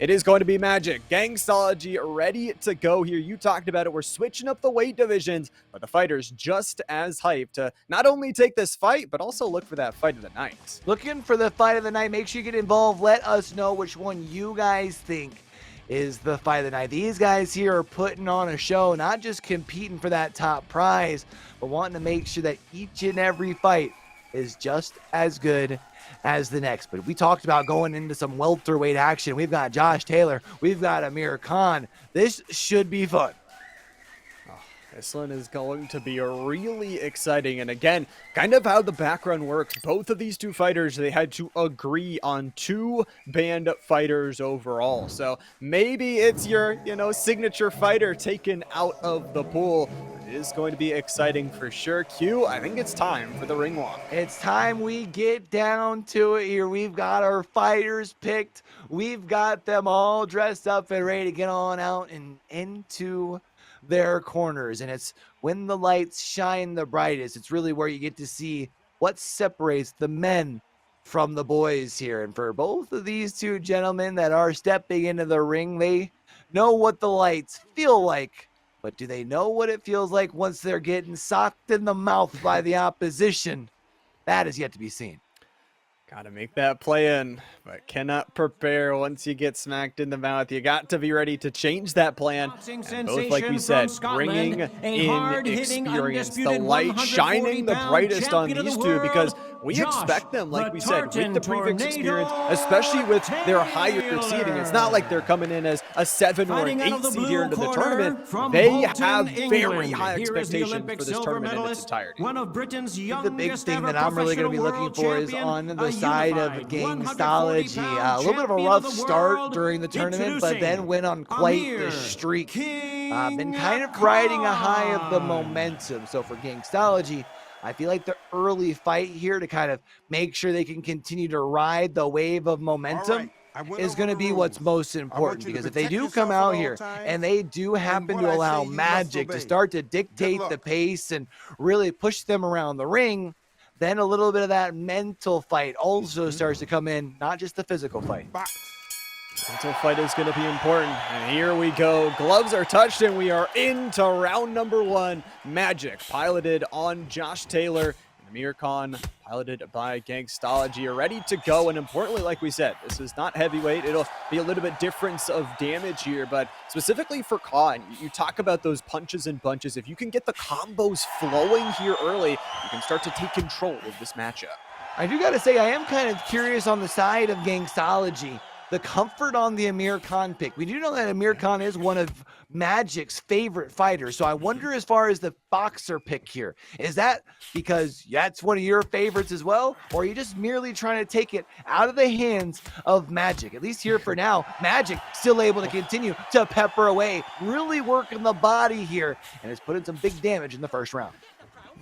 It is going to be Majiq. Gangstology ready to go here. You talked about it. We're switching up the weight divisions, but the fighters just as hyped to not only take this fight, but also look for that fight of the night. Looking for the fight of the night. Make sure you get involved. Let us know which one you guys think is the fight of the night. These guys here are putting on a show, not just competing for that top prize, but wanting to make sure that each and every fight is just as good as the next. But we talked about going into some welterweight action. We've got Josh Taylor. We've got Amir Khan. This should be fun. This one is going to be really exciting. And again, kind of how the background works. Both of these two fighters, they had to agree on 2 banned fighters overall. So maybe it's your, signature fighter taken out of the pool. It is going to be exciting for sure. Q, I think it's time for the ring walk. It's time we get down to it here. We've got our fighters picked. We've got them all dressed up and ready to get on out and into their corners. And it's when the lights shine the brightest. It's really where you get to see what separates the men from the boys here. And for both of these two gentlemen that are stepping into the ring, they know what the lights feel like. But do they know what it feels like once they're getting socked in the mouth by the opposition? That is yet to be seen. Gotta make that play in, but cannot prepare once you get smacked in the mouth. You got to be ready to change that plan. And both, like we said, bringing in experience, the light shining the brightest on these two, because we expect them, like we said, with the previous experience, especially with their higher seeding. It's not like they're coming in as a 7 or an 8 seed here into the tournament. They have very high expectations for this tournament in its entirety. The big thing that I'm really going to be looking for is on the side of Gangstology. A little bit of a rough start during the tournament, but then went on quite the streak. Been kind of riding a high of the momentum. So for Gangstology, I feel like the early fight here to kind of make sure they can continue to ride the wave of momentum is going to be what's most important, because if they do come out here and they do happen to allow Majiq to start to dictate the pace and really push them around the ring, then a little bit of that mental fight also starts to come in, not just the physical fight. Mental fight is going to be important. And here we go. Gloves are touched, and we are into round number 1. Majiq piloted on Josh Taylor. Amir Khan, piloted by Gangstology, are ready to go. And importantly, like we said, this is not heavyweight. It'll be a little bit difference of damage here, but specifically for Khan, you talk about those punches and bunches. If you can get the combos flowing here early, you can start to take control of this matchup. I do got to say, I am kind of curious on the side of Gangstology, the comfort on the Amir Khan pick. We do know that Amir Khan is one of Majiq's favorite fighters. So I wonder, as far as the boxer pick here, is that because that's one of your favorites as well? Or are you just merely trying to take it out of the hands of Majiq? At least here for now, Majiq still able to continue to pepper away, really working the body here, and has put in some big damage in the first round.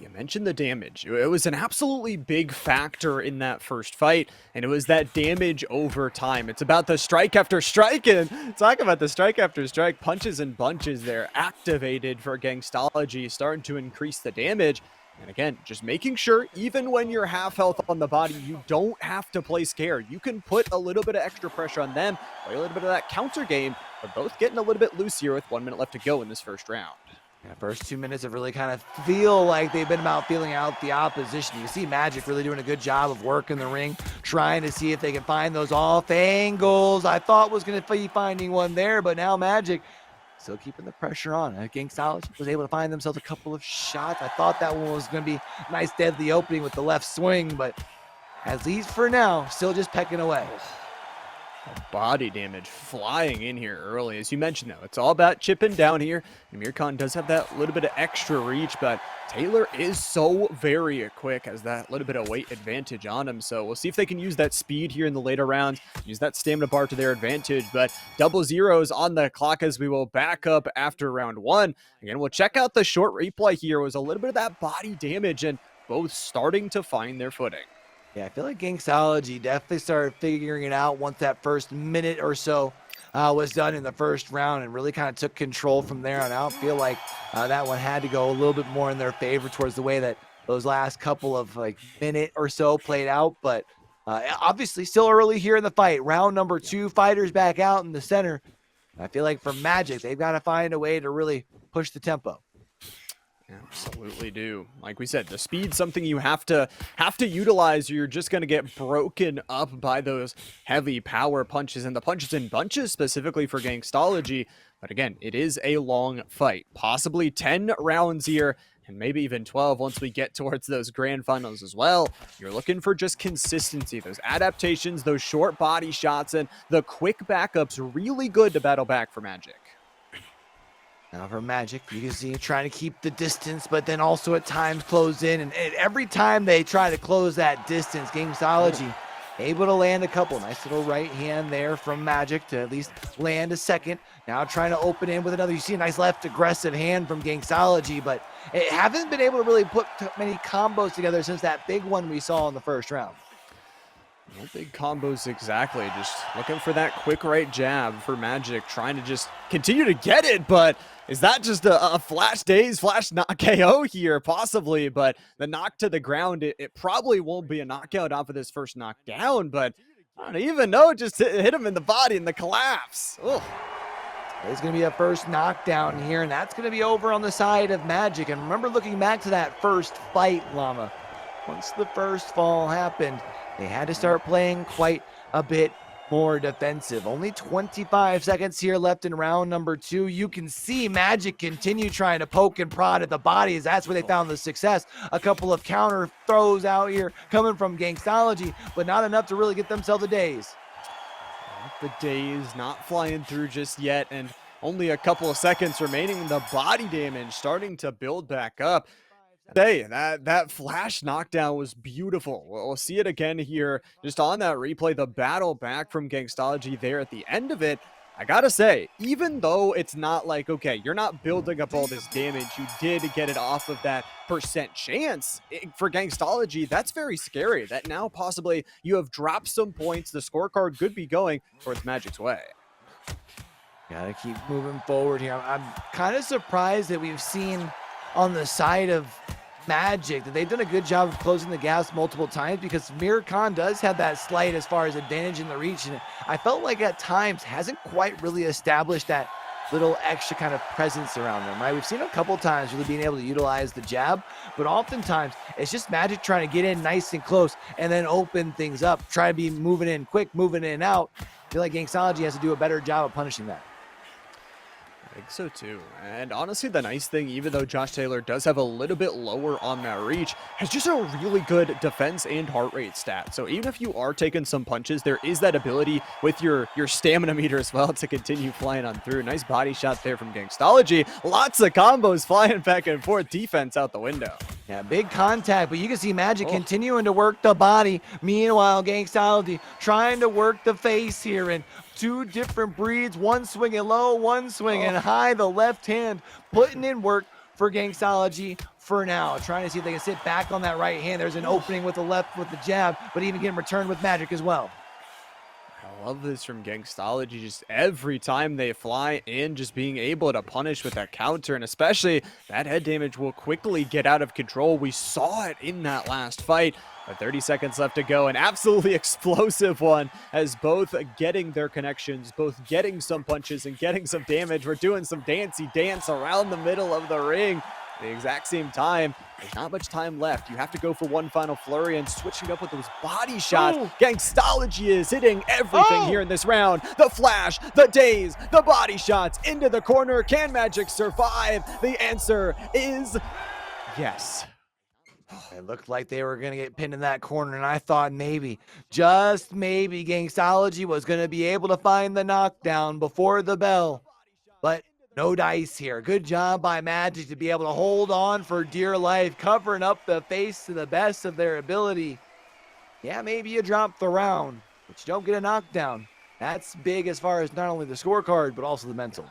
You mentioned the damage. It was an absolutely big factor in that first fight, and it was that damage over time. It's about the strike after strike, and talk about the strike after strike, punches and bunches there activated for Gangstology, starting to increase the damage. And again, just making sure, even when you're half health on the body, you don't have to play scared. You can put a little bit of extra pressure on them, play a little bit of that counter game, but both getting a little bit loose here with 1 minute left to go in this first round. Yeah, first 2 minutes have really kind of feel like they've been about feeling out the opposition. You see Majiq really doing a good job of working the ring, trying to see if they can find those off angles. I thought was going to be finding one there, but now Majiq still keeping the pressure on. Gangstology was able to find themselves a couple of shots. I thought that one was going to be a nice deadly opening with the left swing, but at least for now, still just pecking away. Body damage flying in here early. As you mentioned, though, it's all about chipping down here. Amir Khan does have that little bit of extra reach, but Taylor is so very quick, has that little bit of weight advantage on him. So we'll see if they can use that speed here in the later rounds, use that stamina bar to their advantage. But double zeros on the clock as we will back up after round 1. Again, we'll check out the short replay here. It was a little bit of that body damage, and both starting to find their footing. Yeah, I feel like Gangstology definitely started figuring it out once that first minute or so was done in the first round, and really kind of took control from there on out. Feel like that one had to go a little bit more in their favor towards the way that those last couple of minute or so played out. But Obviously, still early here in the fight. Round number 2, fighters back out in the center. I feel like for Majiq, they've got to find a way to really push the tempo. Absolutely do. Like we said, the speed's something you have to utilize, or you're just going to get broken up by those heavy power punches and the punches in bunches specifically for Gangstology. But again, it is a long fight, possibly 10 rounds here, and maybe even 12 once we get towards those grand finals as well. You're looking for just consistency, those adaptations, those short body shots, and the quick backups. Really good to battle back for Majiq. Now for Majiq, you can see trying to keep the distance, but then also at times close in. And every time they try to close that distance, Gangstology able to land a couple. Nice little right hand there from Majiq to at least land a second. Now trying to open in with another. You see a nice left aggressive hand from Gangstology, but it haven't been able to really put many combos together since that big one we saw in the first round. No big combos exactly. Just looking for that quick right jab for Majiq, trying to just continue to get it, but is that just a flash daze, flash knock KO here? Possibly, but the knock to the ground, it probably won't be a knockout off of this first knockdown, but I don't even know, just hit him in the body and the collapse. Ugh. It's going to be a first knockdown here, and that's going to be over on the side of Majiq. And remember looking back to that first fight, Llama. Once the first fall happened, they had to start playing quite a bit more defensive. Only 25 seconds here left in round number 2. You can see Majiq continue trying to poke and prod at the bodies. That's where they found the success. A couple of counter throws out here coming from Gangstology, but not enough to really get themselves a daze. The daze not flying through just yet, and only a couple of seconds remaining. The body damage starting to build back up. Hey, that flash knockdown was beautiful. We'll see it again here just on that replay. The battle back from Gangstology there at the end of it. I gotta say, even though it's not like, okay, you're not building up all this damage, you did get it off of that percent chance. For Gangstology, that's very scary. That now possibly you have dropped some points. The scorecard could be going towards Majiq's way. Gotta keep moving forward here. I'm kind of surprised that we've seen on the side of Majiq that they've done a good job of closing the gaps multiple times, because Mir Khan does have that slight as far as advantage in the reach, and I felt like at times hasn't quite really established that little extra kind of presence around them, right? We've seen a couple times really being able to utilize the jab, but oftentimes it's just Majiq trying to get in nice and close and then open things up, try to be moving in quick, moving in and out. I feel like Gangstology has to do a better job of punishing that. I think so too. And honestly, the nice thing, even though Josh Taylor does have a little bit lower on that reach, has just a really good defense and heart rate stat. So even if you are taking some punches, there is that ability with your stamina meter as well to continue flying on through. Nice body shot there from Gangstology. Lots of combos flying back and forth. Defense out the window. Yeah, big contact, but you can see Majiq continuing to work the body. Meanwhile, Gangstology trying to work the face here, and two different breeds, one swinging low, one swinging high. The left hand putting in work for Gangstology for now. Trying to see if they can sit back on that right hand. There's an opening with the left with the jab, but even getting returned with Majiq as well. I love this from Gangstology. Just every time they fly in, just being able to punish with that counter, and especially that head damage will quickly get out of control. We saw it in that last fight. But 30 seconds left to go. An absolutely explosive one, as both getting their connections, both getting some punches and getting some damage. We're doing some dancey dance around the middle of the ring at the exact same time. There's not much time left. You have to go for one final flurry, and switching up with those body shots. Gangstology is hitting everything here in this round. The flash, the daze, the body shots into the corner. Can Majiq survive? The answer is yes. It looked like they were going to get pinned in that corner, and I thought maybe, just maybe, Gangstology was going to be able to find the knockdown before the bell. But no dice here. Good job by Majiq to be able to hold on for dear life, covering up the face to the best of their ability. Yeah, maybe you drop the round, but you don't get a knockdown. That's big as far as not only the scorecard, but also the mental.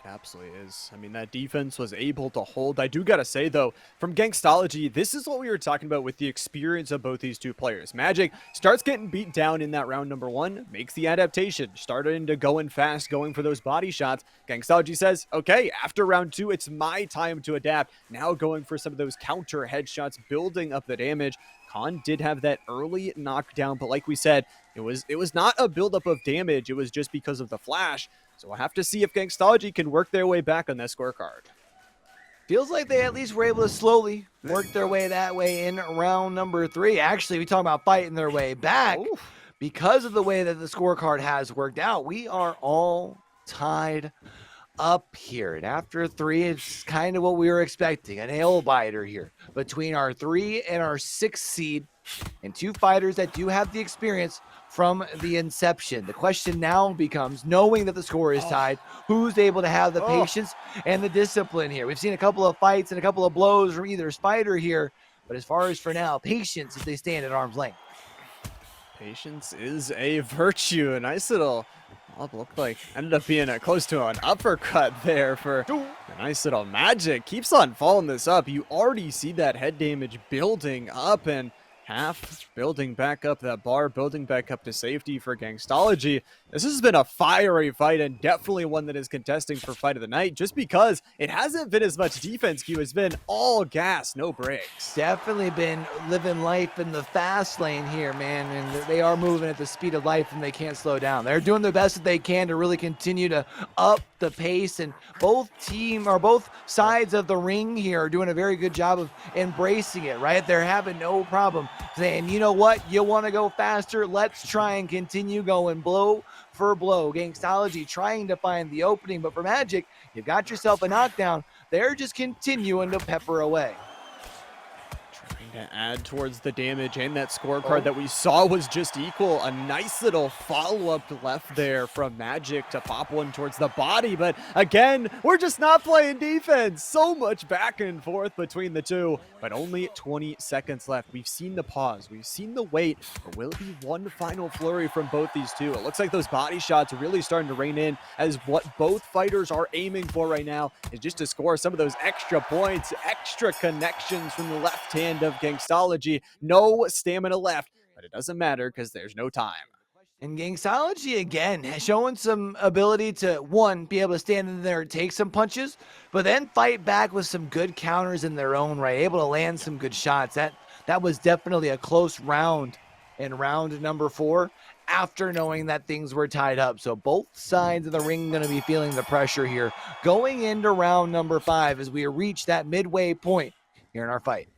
It absolutely is. I mean, that defense was able to hold. I do gotta say, though, from Gangstology, this is what we were talking about with the experience of both these two players. Majiq starts getting beat down in that round number one, makes the adaptation, starting to going fast, going for those body shots. Gangstology says, okay, after round two, it's my time to adapt. Now going for some of those counter headshots, building up the damage. Khan did have that early knockdown, but like we said, it was not a buildup of damage. It was just because of the flash. So we'll have to see if Gangstology can work their way back on that scorecard. Feels like they at least were able to slowly work their way that way in round number three. Actually, we talk about fighting their way back. Oof. Because of the way that the scorecard has worked out. We are all tied up here. And after three, it's kind of what we were expecting. A nail biter here between our 3 and our 6 seed, and two fighters that do have the experience from the inception. The question now becomes, knowing that the score is tied, who's able to have the patience and the discipline here? We've seen a couple of fights and a couple of blows from either fighter here, but as far as for now, patience if they stand at arm's length. Patience is a virtue. A nice little, well, looked like ended up being close to an uppercut there for a nice little Majiq. Keeps on following this up. You already see that head damage building up, and half building back up that bar, building back up to safety for Gangstology. This has been a fiery fight, and definitely one that is contesting for fight of the night, just because it hasn't been as much defense, Q. It's been all gas, no breaks. Definitely been living life in the fast lane here, man, and they are moving at the speed of life, and they can't slow down. They're doing the best that they can to really continue to up the pace, and both sides of the ring here are doing a very good job of embracing it, right? They're having no problem saying, you know what, you want to go faster, let's try and continue going blow for blow. Gangstology trying to find the opening, but for Majiq, you've got yourself a knockdown. They're just continuing to pepper away. Trying to add towards the damage, and that scorecard that we saw was just equal. A nice little follow-up left there from Majiq to pop one towards the body, but again, we're just not playing defense. So much back and forth between the two, but only 20 seconds left. We've seen the pause, we've seen the wait, but will it be one final flurry from both these two? It looks like those body shots are really starting to rein in, as what both fighters are aiming for right now is just to score some of those extra points, extra connections from the left hand of Gangstology. No stamina left, but it doesn't matter because there's no time. And Gangstology, again, has shown some ability to, one, be able to stand in there and take some punches, but then fight back with some good counters in their own right, able to land some good shots. That was definitely a close round in round number 4 after knowing that things were tied up. So both sides of the ring going to be feeling the pressure here going into round number 5 as we reach that midway point here in our fight.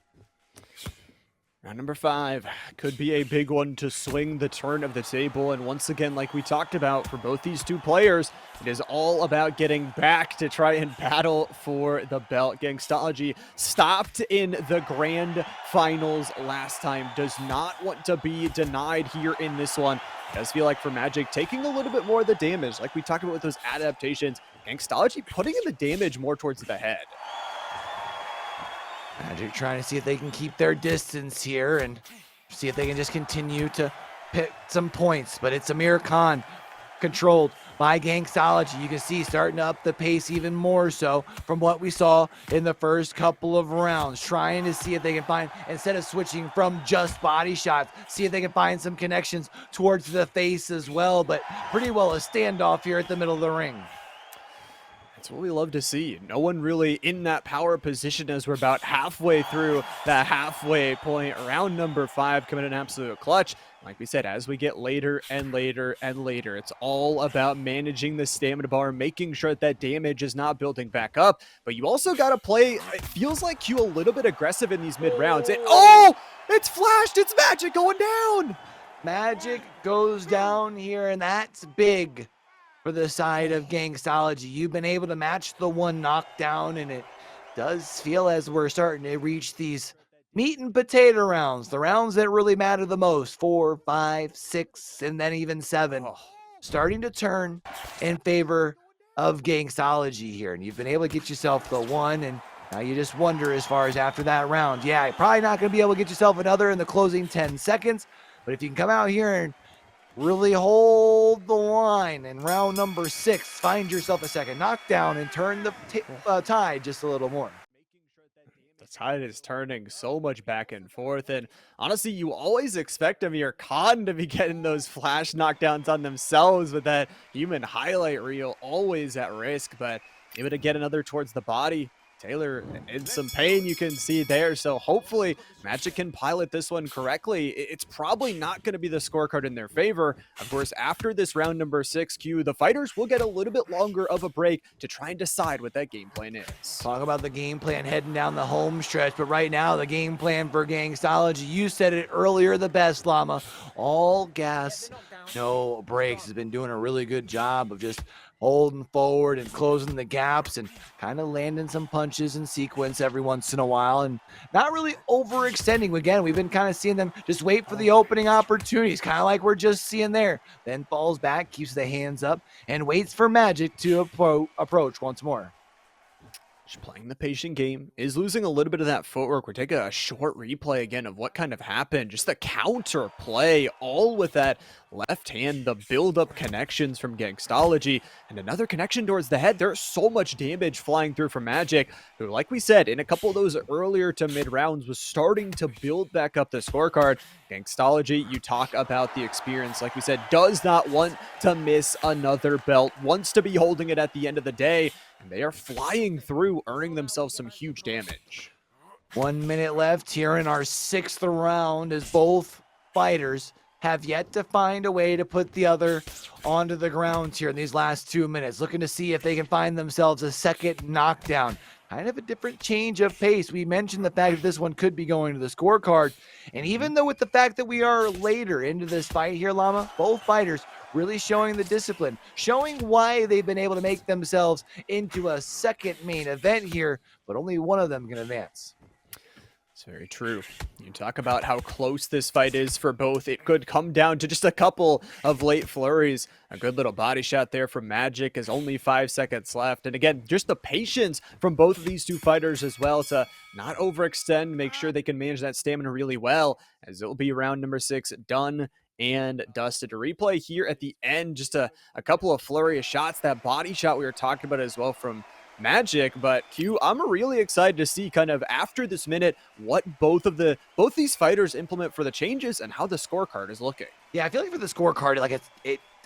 Round number 5 could be a big one to swing the turn of the table. And once again, like we talked about, for both these two players, it is all about getting back to try and battle for the belt. Gangstology stopped in the grand finals last time. Does not want to be denied here in this one. It does feel like for Majiq, taking a little bit more of the damage, like we talked about with those adaptations. Gangstology putting in the damage more towards the head. Majiq trying to see if they can keep their distance here and see if they can just continue to pick some points. But it's Amir Khan controlled by Gangstology. You can see starting to up the pace even more so from what we saw in the first couple of rounds. Trying to see if they can find, instead of switching from just body shots, see if they can find some connections towards the face as well. But pretty well a standoff here at the middle of the ring. That's what we love to see. No one really in that power position as we're about halfway through that halfway point. Round number 5 coming in absolute clutch. Like we said, as we get later and later and later, it's all about managing the stamina bar, making sure that damage is not building back up. But you also got to play, it feels like Q, a little bit aggressive in these mid rounds. It's flashed. It's Majiq going down. Majiq goes down here, and that's big for the side of Gangstology. You've been able to match the one knockdown, and it does feel as we're starting to reach these meat and potato rounds, the rounds that really matter the most, 4, 5, 6, and then even 7, starting to turn in favor of Gangstology here. And you've been able to get yourself the one, and now you just wonder as far as after that round, yeah, you're probably not going to be able to get yourself another in the closing 10 seconds, but if you can come out here and really hold the line in round number 6. Find yourself a second knockdown and turn the tide just a little more. The tide is turning so much back and forth, and honestly, you always expect Amir Khan to be getting those flash knockdowns on themselves with that human highlight reel always at risk, but able to get another towards the body. Taylor in some pain, you can see there. So hopefully Majiq can pilot this one correctly. It's probably not going to be the scorecard in their favor. Of course, after this round number 6, Q, the fighters will get a little bit longer of a break to try and decide what that game plan is. Talk about the game plan heading down the home stretch, but right now the game plan for Gangstology, you said it earlier the best, Llama. All gas, no breaks. Has been doing a really good job of just holding forward and closing the gaps and kind of landing some punches in sequence every once in a while and not really overextending. Again, we've been kind of seeing them just wait for the opening opportunities, kind of like we're just seeing there. Then falls back, keeps the hands up, and waits for Majiq to approach once more. Just playing the patient game, is losing a little bit of that footwork. We're taking a short replay again of what kind of happened. Just the counter play, all with that left hand, the build-up connections from Gangstology, and another connection towards the head. There's so much damage flying through from Majiq, who, like we said, in a couple of those earlier to mid rounds, was starting to build back up the scorecard. Gangstology, you talk about the experience, like we said, does not want to miss another belt, wants to be holding it at the end of the day, and they are flying through, earning themselves some huge damage. 1 minute left here in our 6th round as both fighters have yet to find a way to put the other onto the ground here in these last 2 minutes. Looking to see if they can find themselves a second knockdown. Kind of a different change of pace. We mentioned the fact that this one could be going to the scorecard. And even though with the fact that we are later into this fight here, Llama, both fighters really showing the discipline, showing why they've been able to make themselves into a second main event here, but only one of them can advance. It's very true. You talk about how close this fight is for both. It could come down to just a couple of late flurries. A good little body shot there from Majiq as only 5 seconds left. And again, just the patience from both of these two fighters as well to not overextend, make sure they can manage that stamina really well, as it'll be round number 6 done and dusted. A replay here at the end, just a couple of flurry of shots. That body shot we were talking about as well from Majiq, but Q, I'm really excited to see kind of after this minute what both these fighters implement for the changes and how the scorecard is looking. Yeah, I feel like for the scorecard, like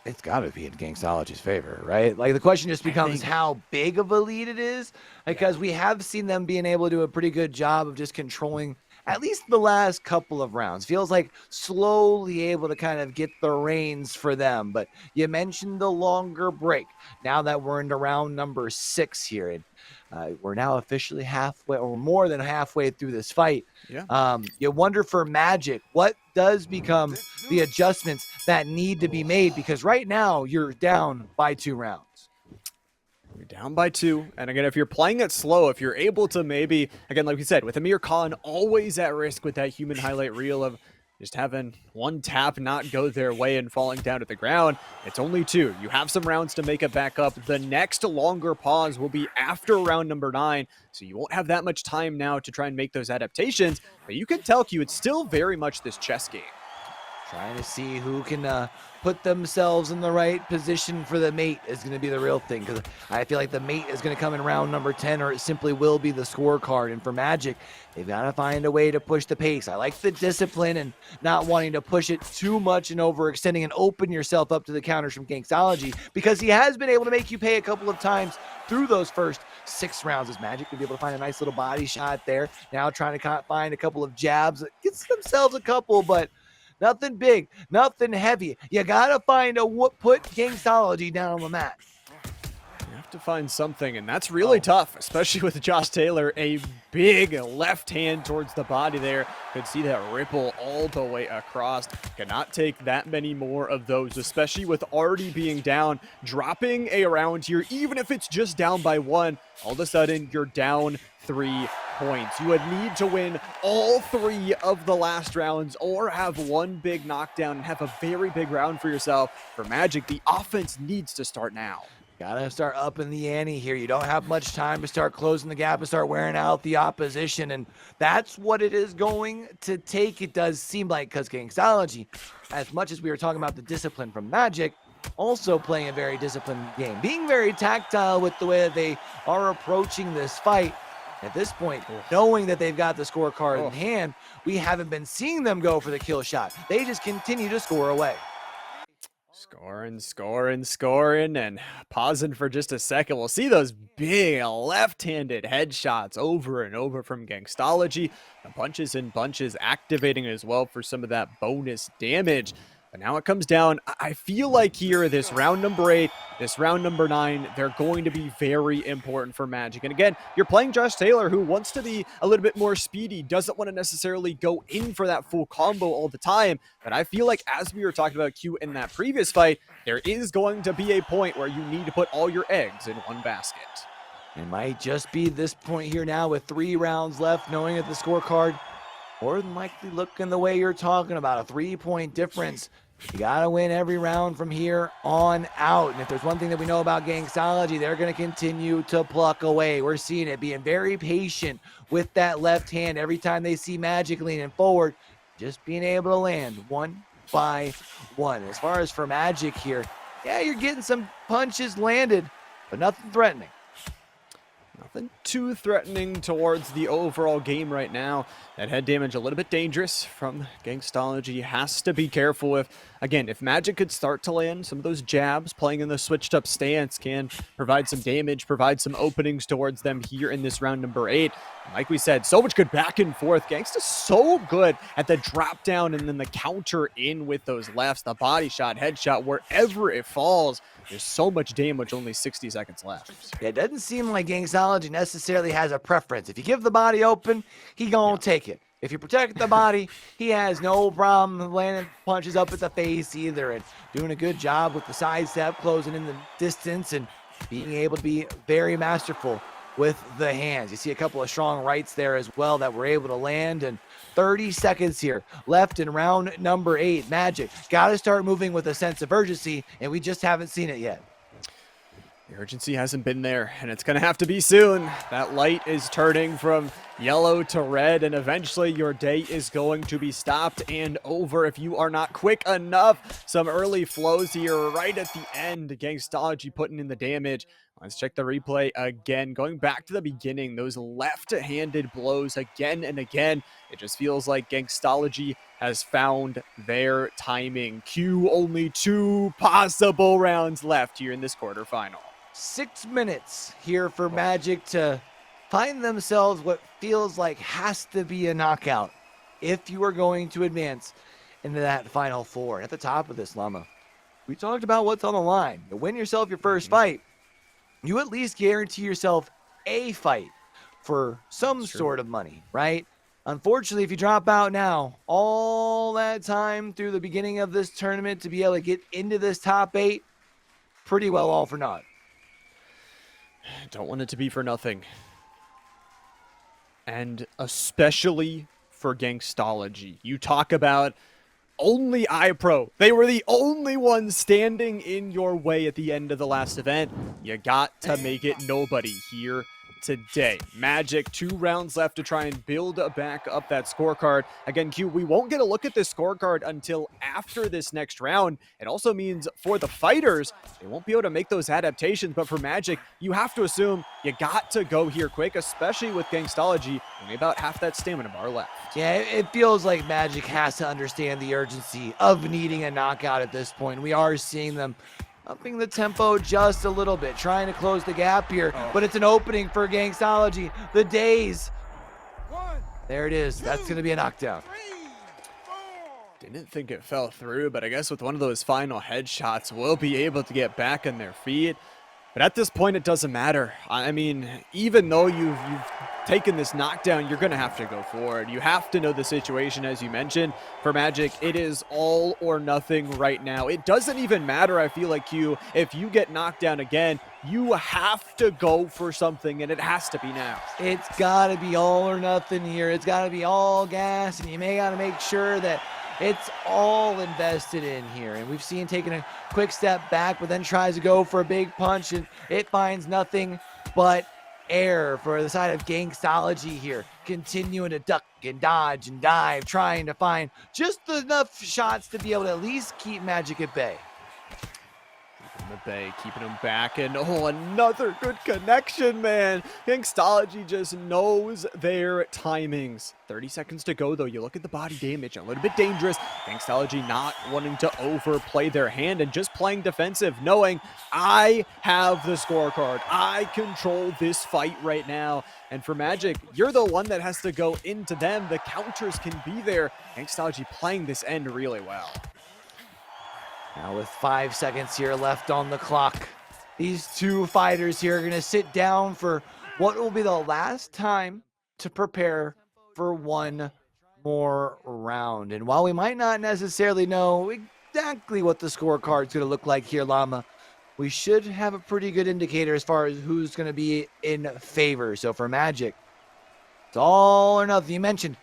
it's got to be in Gangstology's favor, right? Like the question just becomes how big of a lead it is, because we have seen them being able to do a pretty good job of just controlling at least the last couple of rounds. Feels like slowly able to kind of get the reins for them. But you mentioned the longer break. Now that we're into round number 6 here, and we're now officially halfway or more than halfway through this fight. Yeah. You wonder for Majiq, what does become the adjustments that need to be made? Because right now you're down by 2 rounds. You're down by 2, and again, if you're playing it slow, if you're able to maybe, again, like we said, with Amir Khan always at risk with that human highlight reel of just having one tap not go their way and falling down to the ground, it's only 2. You have some rounds to make it back up. The next longer pause will be after round number 9, so you won't have that much time now to try and make those adaptations, but you can tell, Q, it's still very much this chess game. Trying to see who can put themselves in the right position for the mate is going to be the real thing, because I feel like the mate is going to come in round number 10, or it simply will be the scorecard. And for Majiq, they've got to find a way to push the pace. I like the discipline and not wanting to push it too much and overextending and open yourself up to the counters from Gangstology, because he has been able to make you pay a couple of times through those first 6 rounds. As Majiq to be able to find a nice little body shot there. Now trying to find a couple of jabs. Gets themselves a couple, but nothing big, nothing heavy. You gotta find put Gangstology down on the mat. You have to find something, and that's really tough, especially with Josh Taylor. A big left hand towards the body there. Could see that ripple all the way across. Cannot take that many more of those, especially with already being down. Dropping a round here, even if it's just down by 1, all of a sudden you're down 3 points. You would need to win all 3 of the last rounds or have one big knockdown and have a very big round for yourself. For Majiq, the offense needs to start now. Gotta start upping the ante here. You don't have much time to start closing the gap and start wearing out the opposition, and that's what it is going to take. It does seem like, because Gangstology, as much as we were talking about the discipline from Majiq, also playing a very disciplined game, being very tactile with the way that they are approaching this fight. At this point, knowing that they've got the scorecard in hand, we haven't been seeing them go for the kill shot. They just continue to score away. Scoring, and pausing for just a second. We'll see those big left-handed headshots over and over from Gangstology. The punches and bunches activating as well for some of that bonus damage. But now it comes down. I feel like here, this round number 8, this round number 9, they're going to be very important for Majiq. And again, you're playing Josh Taylor, who wants to be a little bit more speedy, doesn't want to necessarily go in for that full combo all the time. But I feel like, as we were talking about Q in that previous fight, there is going to be a point where you need to put all your eggs in one basket. It might just be this point here now with 3 rounds left, knowing that the scorecard more than likely looking the way you're talking about, a 3-point difference. You got to win every round from here on out. And if there's one thing that we know about Gangstology, they're going to continue to pluck away. We're seeing it, being very patient with that left hand every time they see Majiq leaning forward, just being able to land one by one. As far as for Majiq here, yeah, you're getting some punches landed, but nothing threatening. Nothing too threatening towards the overall game right now. That head damage a little bit dangerous from Gangstology. Has to be careful with, again, if Majiq could start to land some of those jabs, playing in the switched up stance can provide some damage, provide some openings towards them here in this round number 8. Like we said, so much good back and forth. Gangsta's so good at the drop down and then the counter in with those lefts, the body shot, headshot, wherever it falls. There's so much damage, only 60 seconds left. Yeah, it doesn't seem like Gangstology necessarily has a preference. If you give the body open, he gonna take it. If you protect the body, he has no problem landing punches up at the face either, and doing a good job with the sidestep, closing in the distance, and being able to be very masterful with the hands. You see a couple of strong rights there as well that were able to land, and 30 seconds here left in round number 8. Majiq got to start moving with a sense of urgency, and we just haven't seen it yet. The urgency hasn't been there, and it's going to have to be soon. That light is turning from yellow to red, and eventually your day is going to be stopped and over if you are not quick enough. Some early flows here right at the end. Gangstology putting in the damage. Let's check the replay again. Going back to the beginning, those left-handed blows again and again. It just feels like Gangstology has found their timing. Q, only 2 possible rounds left here in this quarterfinal. 6 minutes here for Majiq to find themselves what feels like has to be a knockout if you are going to advance into that final 4. At the top of this, Llama, we talked about what's on the line. To win yourself your first fight, you at least guarantee yourself a fight for some sort of money, right? Unfortunately, if you drop out now, all that time through the beginning of this tournament to be able to get into this top 8, pretty well all for naught. Don't want it to be for nothing. And especially for Gangstology. You talk about only iPro. They were the only ones standing in your way at the end of the last event. You got to make it nobody here today. Majiq, 2 rounds left to try and build back up that scorecard. Again, Q, we won't get a look at this scorecard until after this next round. It also means for the fighters, they won't be able to make those adaptations, but for Majiq, you have to assume you got to go here quick, especially with Gangstology, only about half that stamina bar left. Yeah, it feels like Majiq has to understand the urgency of needing a knockout at this point. We are seeing them upping the tempo just a little bit, trying to close the gap here, but it's an opening for Gangstology. The days. There it is. That's going to be a knockdown. Didn't think it fell through, but I guess with one of those final headshots, we'll be able to get back on their feet. But at this point, it doesn't matter. I mean, even though you've taken this knockdown, you're going to have to go forward. You have to know the situation, as you mentioned. For Majiq, it is all or nothing right now. It doesn't even matter, I feel like, Q, if you get knocked down again, you have to go for something, and it has to be now. It's got to be all or nothing here. It's got to be all gas, and you may got to make sure that It's all invested in here. And we've seen taking a quick step back, but then tries to go for a big punch, and it finds nothing but air for the side of Gangstology here. Continuing to duck and dodge and dive, trying to find just enough shots to be able to at least keep Majiq at bay. In the bay, keeping him back, and oh, another good connection, man. Gangstology just knows their timings. 30 seconds to go, though. You look at the body damage, a little bit dangerous. Gangstology not wanting to overplay their hand and just playing defensive, knowing I have the scorecard. I control this fight right now. And for Majiq, you're the one that has to go into them. The counters can be there. Gangstology playing this end really well. Now with 5 seconds here left on the clock, these two fighters here are going to sit down for what will be the last time to prepare for one more round. And while we might not necessarily know exactly what the scorecard is going to look like here, Llama, we should have a pretty good indicator as far as who's going to be in favor. So for Majiq, it's all or nothing. You mentioned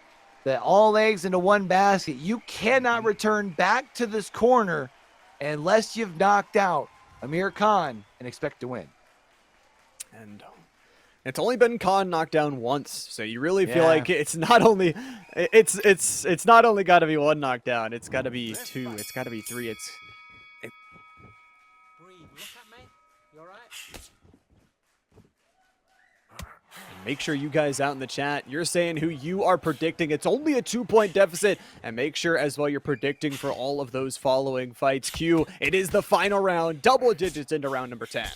that all eggs into one basket. You cannot return back to this corner unless you've knocked out Amir Khan and expect to win. And it's only been Khan knocked down once, so you really feel like it's not only it's not only got to be one knockdown, it's got to be two, it's got to be three. Make sure you guys out in the chat, you're saying who you are predicting. It's only a 2-point deficit. And make sure as well you're predicting for all of those following fights. Q, it is the final round, double digits into round number 10.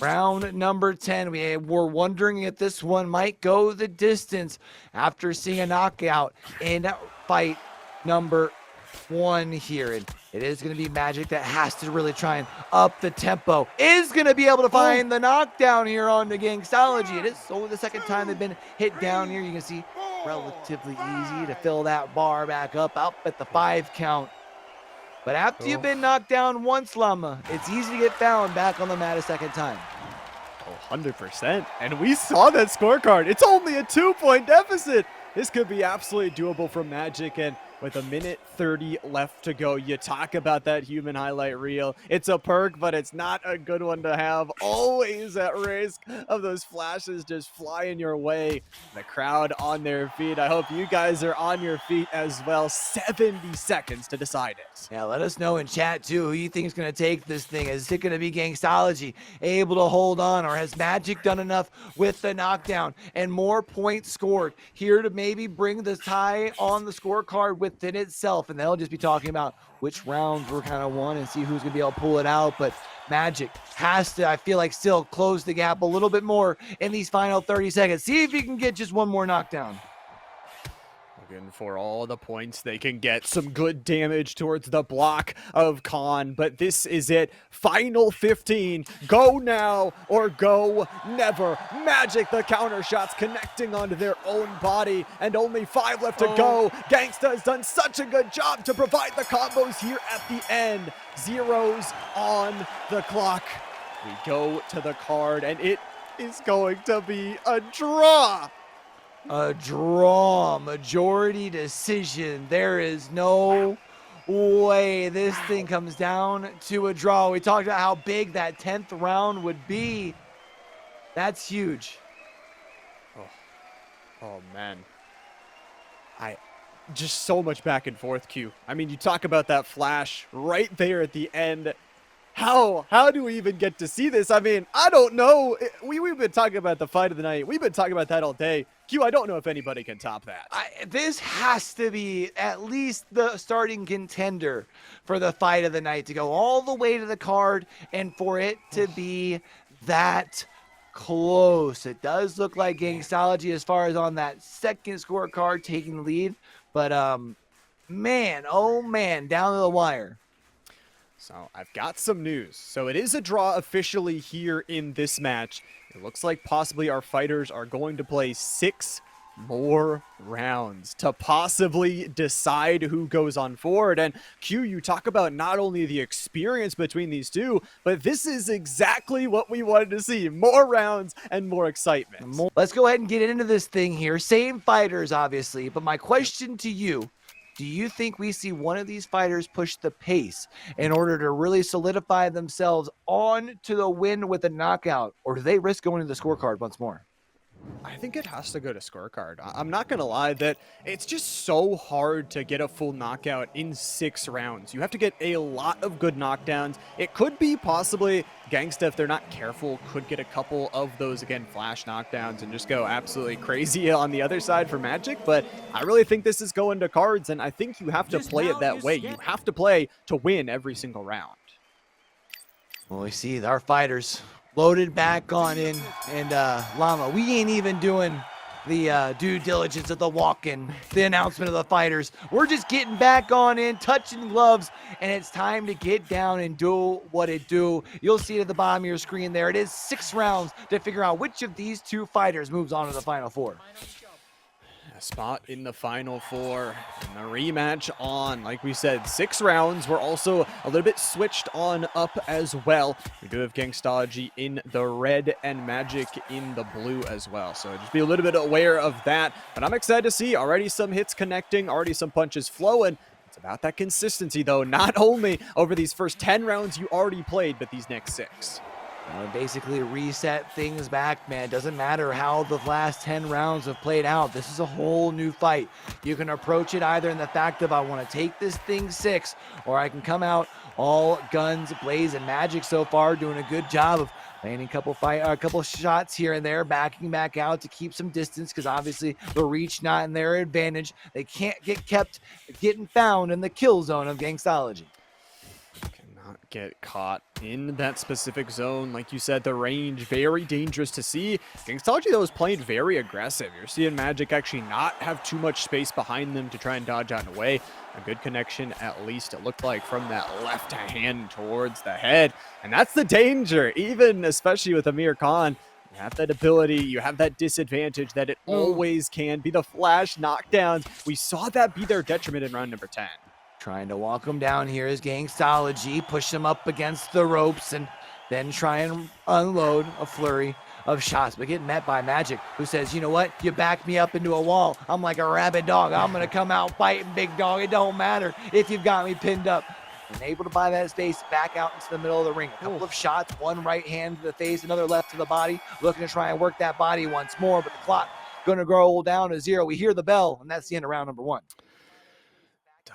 Round number 10. We were wondering if this one might go the distance after seeing a knockout in fight number 1 here. And it is going to be Majiq that has to really try and up the tempo. Is going to be able to find the knockdown here on the Gangstology. It is only the second time they've been hit down here. You can see relatively easy to fill that bar back up at the 5 count. But after you've been knocked down once, Llama, it's easy to get found back on the mat a second time. Oh, 100%. And we saw that scorecard. It's only a 2-point deficit. This could be absolutely doable for Majiq, and with 1:30 left to go, you talk about that human highlight reel. It's a perk, but it's not a good one to have. Always at risk of those flashes just flying your way. The crowd on their feet. I hope you guys are on your feet as well. 70 seconds to decide it. Yeah, let us know in chat too who you think is going to take this thing. Is it going to be Gangstology able to hold on, or has Majiq done enough with the knockdown and more points scored here to maybe bring the tie on the scorecard within itself? And they'll just be talking about which rounds were kind of won and see who's going to be able to pull it out. But Majiq has to, I feel like, still close the gap a little bit more in these final 30 seconds. See if he can get just one more knockdown. Looking for all the points they can get. Some good damage towards the block of Khan, but this is it. Final 15. Go now or go never. Majiq, the counter shots connecting onto their own body, and only 5 left to go. Gangsta has done such a good job to provide the combos here at the end. Zeros on the clock. We go to the card, and it is going to be a draw. A draw, majority decision. There is no way this thing comes down to a draw. We talked about how big that 10th round would be. That's huge. Oh man. Just so much back and forth, Q. I mean, you talk about that flash right there at the end. How do we even get to see this? I mean, I don't know. We've been talking about the fight of the night. We've been talking about that all day. Q, I don't know if anybody can top that. This has to be at least the starting contender for the fight of the night, to go all the way to the card and for it to be that close. It does look like Gangstology as far as on that second scorecard taking the lead. But, man, oh man, down to the wire. So I've got some news. So it is a draw officially here in this match. It looks like possibly our fighters are going to play 6 more rounds to possibly decide who goes on forward. And Q, you talk about not only the experience between these two, but this is exactly what we wanted to see. More rounds and more excitement. Let's go ahead and get into this thing here. Same fighters, obviously, but my question to you, Do you think we see one of these fighters push the pace in order to really solidify themselves on to the win with a knockout, or do they risk going to the scorecard once more? I think it has to go to scorecard. I'm not gonna lie that it's just so hard to get a full knockout in 6 rounds. You have to get a lot of good knockdowns. It could be possibly Gangsta, if they're not careful, could get a couple of those, again, flash knockdowns and just go absolutely crazy on the other side for Majiq. But I really think this is going to cards, and I think you have to play it that way. You have to play to win every single round. Well, we see our fighters loaded back on in, and Llama, we ain't even doing the due diligence of the walk-in, the announcement of the fighters. We're just getting back on in, touching gloves, and it's time to get down and do what it do. You'll see it at the bottom of your screen there. It is 6 rounds to figure out which of these 2 fighters moves on to the Final Four. A spot in the Final Four, and the rematch on. Like we said, 6 rounds. We're also a little bit switched on up as well. We do have Gangstology in the red and Majiq in the blue as well. So just be a little bit aware of that. But I'm excited to see already some hits connecting, already some punches flowing. It's about that consistency, though, not only over these first 10 rounds you already played, but these next 6. Basically reset things back, man. Doesn't matter how the last 10 rounds have played out. This is a whole new fight. You can approach it either in the fact of I want to take this thing 6, or I can come out all guns blazing. Majiq so far doing a good job of landing a couple shots here and there, backing back out to keep some distance, because obviously the reach not in their advantage. They can't get kept getting found in the kill zone of Gangstology. Cannot get caught in that specific zone. Like you said, the range, very dangerous to see. Gangstology, though, is playing very aggressive. You're seeing Majiq actually not have too much space behind them to try and dodge out and away. A good connection, at least, it looked like, from that left hand towards the head. And that's the danger, even especially with Amir Khan. You have that ability, you have that disadvantage that it always can be the flash knockdowns. We saw that be their detriment in round number 10. Trying to walk him down here is Gangstology, push him up against the ropes, and then try and unload a flurry of shots, but getting met by Majiq, who says, you know what, you back me up into a wall. I'm like a rabid dog. I'm going to come out biting, big dog. It don't matter if you've got me pinned up. And able to buy that space back out into the middle of the ring. A couple of shots, one right hand to the face, another left to the body, looking to try and work that body once more, but the clock going to go down to 0. We hear the bell, and that's the end of round number 1.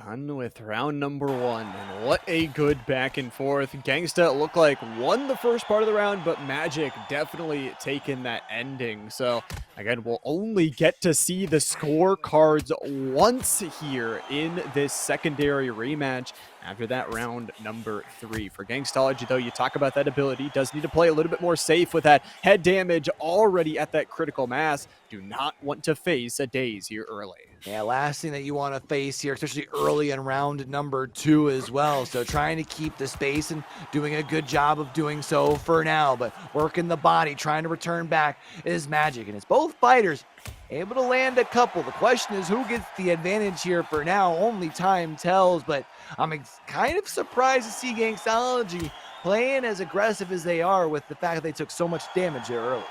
Done with round number 1, and what a good back and forth. Gangsta looked like won the first part of the round, but Majiq definitely taken that ending. So again, we'll only get to see the scorecards once here in this secondary rematch after that round number 3. For Gangstology, though, you talk about that ability, does need to play a little bit more safe with that head damage already at that critical mass. Do not want to face a daze here early. Yeah, last thing that you want to face here, especially early in round number 2 as well. So trying to keep the space and doing a good job of doing so for now, but working the body, trying to return back is Majiq. And it's both fighters able to land a couple. The question is who gets the advantage here for now. Only time tells, but I'm kind of surprised to see Gangstology playing as aggressive as they are with the fact that they took so much damage there early.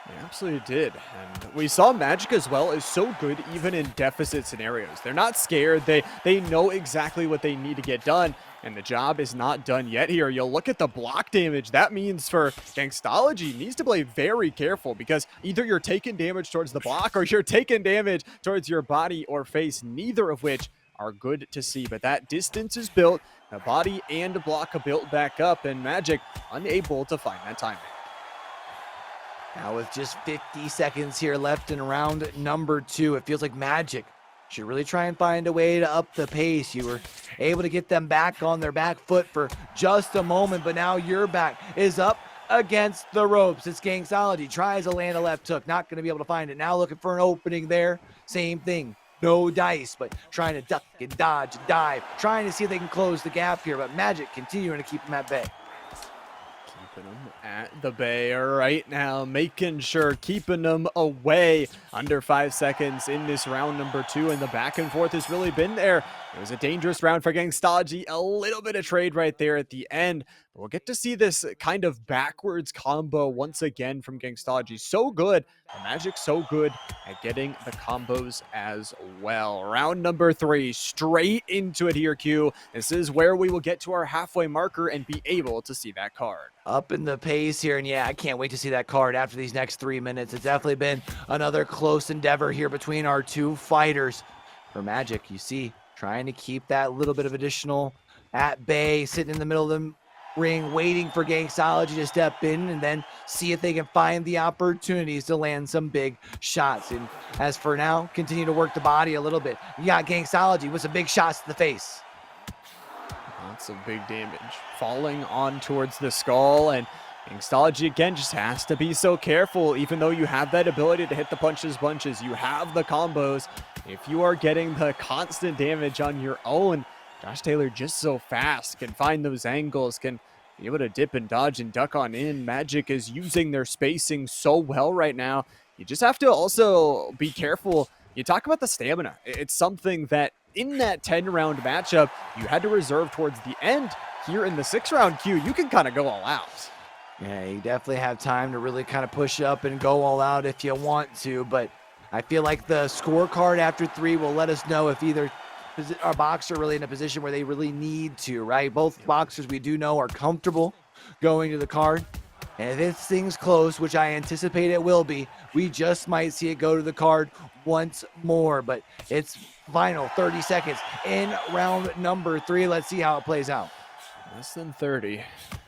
They absolutely did. And we saw Majiq as well is so good even in deficit scenarios. They're not scared. They know exactly what they need to get done. And the job is not done yet here. You'll look at the block damage. That means for Gangstology needs to play very careful, because either you're taking damage towards the block or you're taking damage towards your body or face, neither of which are good to see. But that distance is built. The body and block are built back up, and Majiq unable to find that timing. Now with just 50 seconds here left in round number 2, it feels like Majiq should really try and find a way to up the pace. You were able to get them back on their back foot for just a moment, but now your back is up against the ropes. It's Gangstology, tries to land a left hook, not going to be able to find it. Now looking for an opening there, same thing. No dice, but trying to duck and dodge and dive, trying to see if they can close the gap here, but Majiq continuing to keep them at bay. Keeping them at the bay right now, making sure, keeping them away. Under 5 seconds in this round number 2, and the back and forth has really been there. It was a dangerous round for Gangstology. A little bit of trade right there at the end. We'll get to see this kind of backwards combo once again from Gangstology. So good, and Majiq so good at getting the combos as well. Round number 3, straight into it here, Q. This is where we will get to our halfway marker and be able to see that card. Up in the pace here, and yeah, I can't wait to see that card after these next 3 minutes. It's definitely been another close endeavor here between our two fighters. For Majiq, you see, trying to keep that little bit of additional at bay, sitting in the middle of the ring, waiting for Gangstology to step in and then see if they can find the opportunities to land some big shots. And as for now, continue to work the body a little bit. You got Gangstology with some big shots to the face. Lots of big damage falling on towards the skull, and Gangstology again just has to be so careful. Even though you have that ability to hit the punches bunches, you have the combos. If you are getting the constant damage on your own, Josh Taylor just so fast, can find those angles, can be able to dip and dodge and duck on in. Majiq is using their spacing so well right now. You just have to also be careful. You talk about the stamina. It's something that in that 10-round matchup, you had to reserve towards the end. Here in the 6-round queue, you can kind of go all out. Yeah, you definitely have time to really kind of push up and go all out if you want to, but I feel like the scorecard after 3 will let us know if either our boxer really in a position where they really need to, right? Both boxers we do know are comfortable going to the card. And if this thing's close, which I anticipate it will be, we just might see it go to the card once more. But it's final 30 seconds in round number 3. Let's see how it plays out. Less than 30.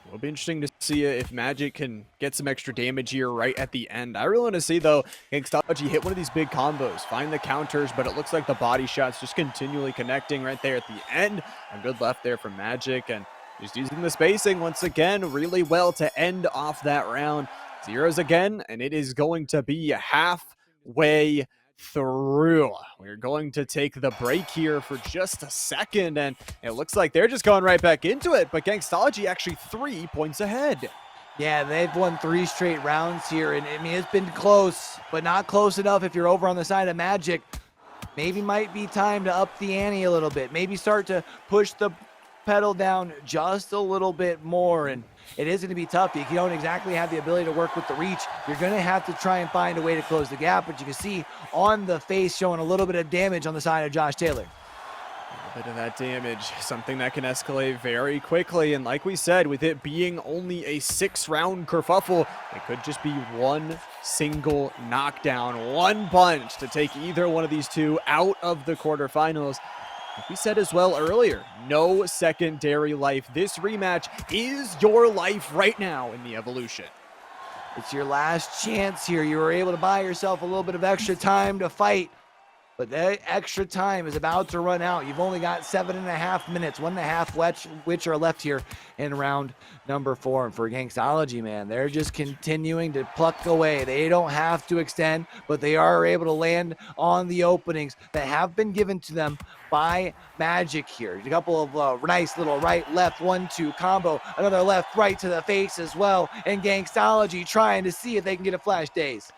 It'll be interesting to see if Majiq can get some extra damage here right at the end. I really want to see, though, Gangstology hit one of these big combos, find the counters, but it looks like the body shots just continually connecting right there at the end. A good left there from Majiq, and just using the spacing once again really well to end off that round. Zeros again, and it is going to be halfway through. We're going to take the break here for just a second, and it looks like they're just going right back into it, but Gangstology actually 3 points ahead. Yeah, they've won 3 straight rounds here, and I mean, it's been close, but not close enough if you're over on the side of Majiq. Maybe might be time to up the ante a little bit. Maybe start to push the pedal down just a little bit more, and it is going to be tough. You don't exactly have the ability to work with the reach. You're going to have to try and find a way to close the gap, but you can see on the face showing a little bit of damage on the side of Josh Taylor. A bit of that damage, something that can escalate very quickly, and like we said, with it being only a 6-round kerfuffle, it could just be one single knockdown, one punch to take either one of these two out of the quarterfinals. Like we said as well earlier, no secondary life. This rematch is your life right now in the Evolution. It's your last chance here. You were able to buy yourself a little bit of extra time to fight, but that extra time is about to run out. You've only got 7.5 minutes, 1.5 which are left here in round number 4. And for Gangstology, man, they're just continuing to pluck away. They don't have to extend, but they are able to land on the openings that have been given to them by Majiq here. A couple of nice little right, left, 1-2 combo. Another left, right to the face as well. And Gangstology trying to see if they can get a flash daze.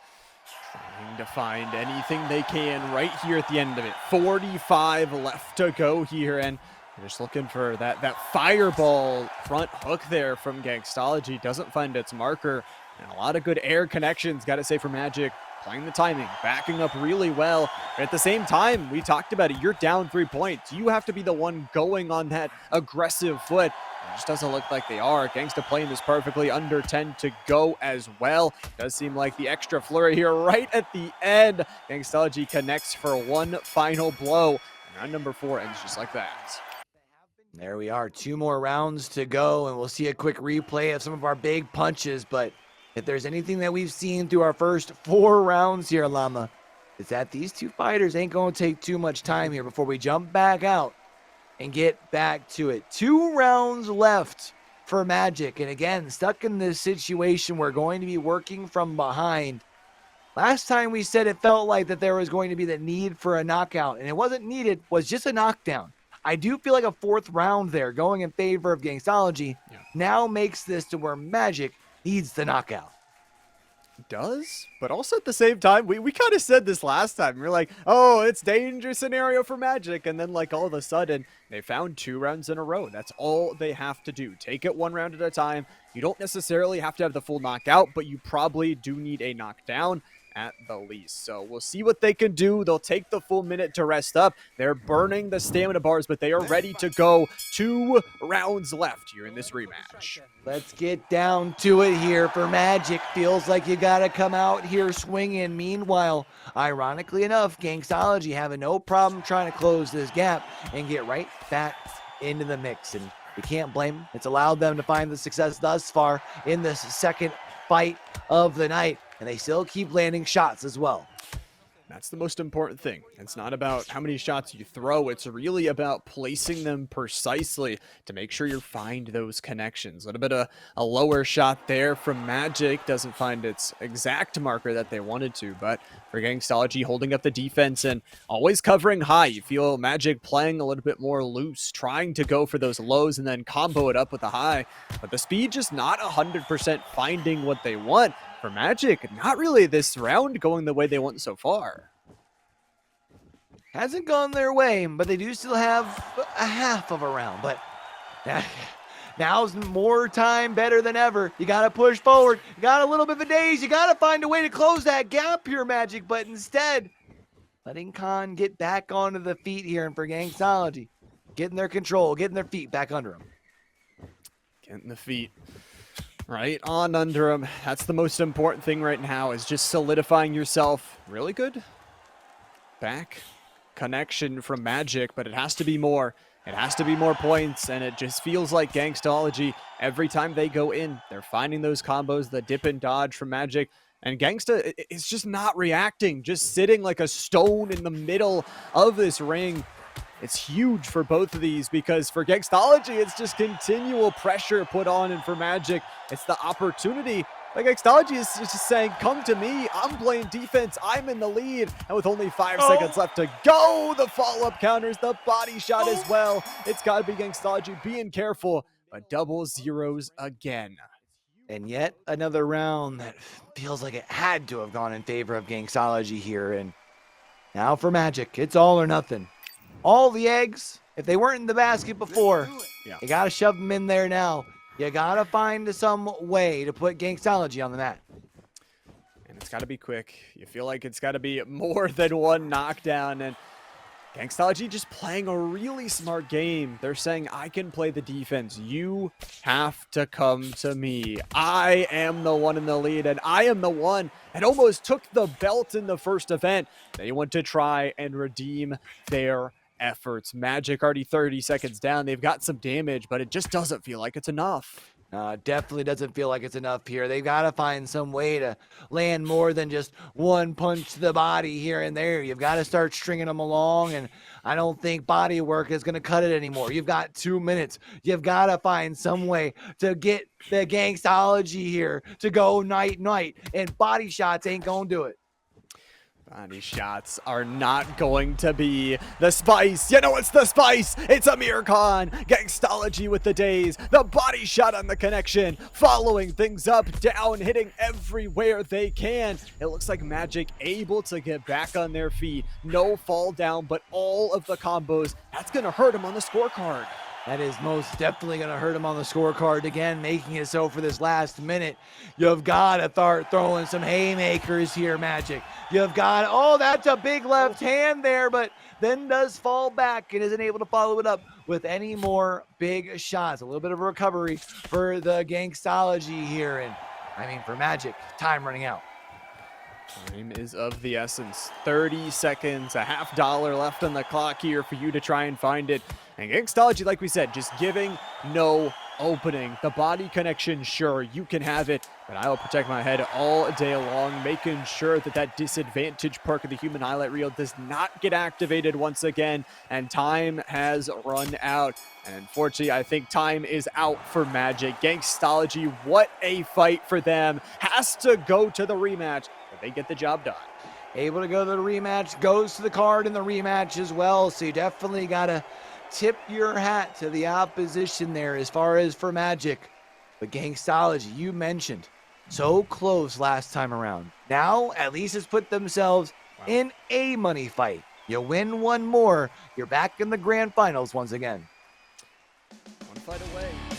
Trying to find anything they can right here at the end of it. 45 left to go here, and they're just looking for that fireball front hook there from Gangstology. Doesn't find its marker, and a lot of good air connections, got to say, for Majiq. Playing the timing, backing up really well. But at the same time, we talked about it, you're down 3 points. You have to be the one going on that aggressive foot. It just doesn't look like they are. Gangsta playing this perfectly, under 10 to go as well. Does seem like the extra flurry here right at the end. Gangstology connects for one final blow. And round number 4 ends just like that. There we are, 2 more rounds to go, and we'll see a quick replay of some of our big punches. But if there's anything that we've seen through our first 4 rounds here, Llama, it's that these two fighters ain't going to take too much time here before we jump back out and get back to it. 2 rounds left for Majiq, and again, stuck in this situation, we're going to be working from behind. Last time we said it felt like that there was going to be the need for a knockout, and it wasn't needed, was just a knockdown. I do feel like a 4th round there going in favor of Gangstology now makes this to where Majiq needs the knockout. does, but also at the same time, we kind of said this last time. We are like, oh, it's danger scenario for Majiq. And then like all of a sudden, they found 2 rounds in a row. That's all they have to do. Take it 1 round at a time. You don't necessarily have to have the full knockout, but you probably do need a knockdown at the least. So we'll see what they can do. They'll take the full minute to rest up. They're burning the stamina bars, but they are ready to go. 2 rounds left here in this rematch. Let's get down to it here for Majiq. Feels like you got to come out here swinging. Meanwhile, ironically enough, Gangstology having no problem trying to close this gap and get right back into the mix. And you can't blame them. It's allowed them to find the success thus far in this second fight of the night. And they still keep landing shots as well. That's the most important thing. It's not about how many shots you throw. It's really about placing them precisely to make sure you find those connections. A little bit of a lower shot there from Majiq. Doesn't find its exact marker that they wanted to, but for Gangstology holding up the defense and always covering high. You feel Majiq playing a little bit more loose, trying to go for those lows and then combo it up with a high. But the speed just not 100% finding what they want. For Majiq, not really this round going the way they want so far. Hasn't gone their way, but they do still have a half of a round. But now's more time better than ever. You got to push forward. You got a little bit of a daze. You got to find a way to close that gap here, Majiq. But instead, letting Khan get back onto the feet here, and for Gangstology, getting their control, getting their feet back under them. Getting the feet right on under him. That's the most important thing right now, is just solidifying yourself. Really good back connection from Majiq, but it has to be more. It has to be more points, and it just feels like Gangstology, every time they go in, they're finding those combos, the dip and dodge from Majiq, and Gangsta is just not reacting, just sitting like a stone in the middle of this ring. It's huge for both of these, because for Gangstology, it's just continual pressure put on, and for Majiq, it's the opportunity. Like, Gangstology is just saying, come to me, I'm playing defense, I'm in the lead, and with only 5 seconds left to go, the follow-up counters, the body shot as well. It's got to be Gangstology being careful, but double zeros again. And yet another round that feels like it had to have gone in favor of Gangstology here, and now for Majiq, it's all or nothing. All the eggs, if they weren't in the basket before, you got to shove them in there now. You got to find some way to put Gangstology on the mat. And it's got to be quick. You feel like it's got to be more than one knockdown. And Gangstology just playing a really smart game. They're saying, I can play the defense. You have to come to me. I am the one in the lead, and I am the one that almost took the belt in the first event. They want to try and redeem their efforts. Majiq already 30 seconds down. They've got some damage, but it just doesn't feel like it's enough. Definitely doesn't feel like it's enough here. They've got to find some way to land more than just one punch to the body here and there. You've got to start stringing them along, and I don't think body work is going to cut it anymore. You've got 2 minutes. You've got to find some way to get the Gangstology here to go night-night, and body shots ain't going to do it. Body shots are not going to be the spice. You know it's the spice. It's Amir Khan. Gangstology with the daze. The body shot on the connection. Following things up, down, hitting everywhere they can. It looks like Majiq able to get back on their feet. No fall down, but all of the combos. That's going to hurt him on the scorecard. That is most definitely going to hurt him on the scorecard again, making it so for this last minute. You've got to start throwing some haymakers here, Majiq. You've got, oh, that's a big left hand there, but then does fall back and isn't able to follow it up with any more big shots. A little bit of a recovery for the Gangstology here. And I mean, for Majiq, time running out. Time is of the essence. 30 seconds, a $50 left on the clock here for you to try and find it. And Gangstology, like we said, just giving no opening. The body connection, sure, you can have it, but I will protect my head all day long, making sure that that disadvantage perk of the human highlight reel does not get activated once again, and time has run out. And unfortunately, I think time is out for Majiq. Gangstology, what a fight for them. Has to go to the rematch, but they get the job done. Able to go to the rematch, goes to the card in the rematch as well, so you definitely got to tip your hat to the opposition there as far as for Majiq. But Gangstology, you mentioned, So close last time around. Now, at least it's put themselves in a money fight. You win one more, you're back in the grand finals once again. One fight away.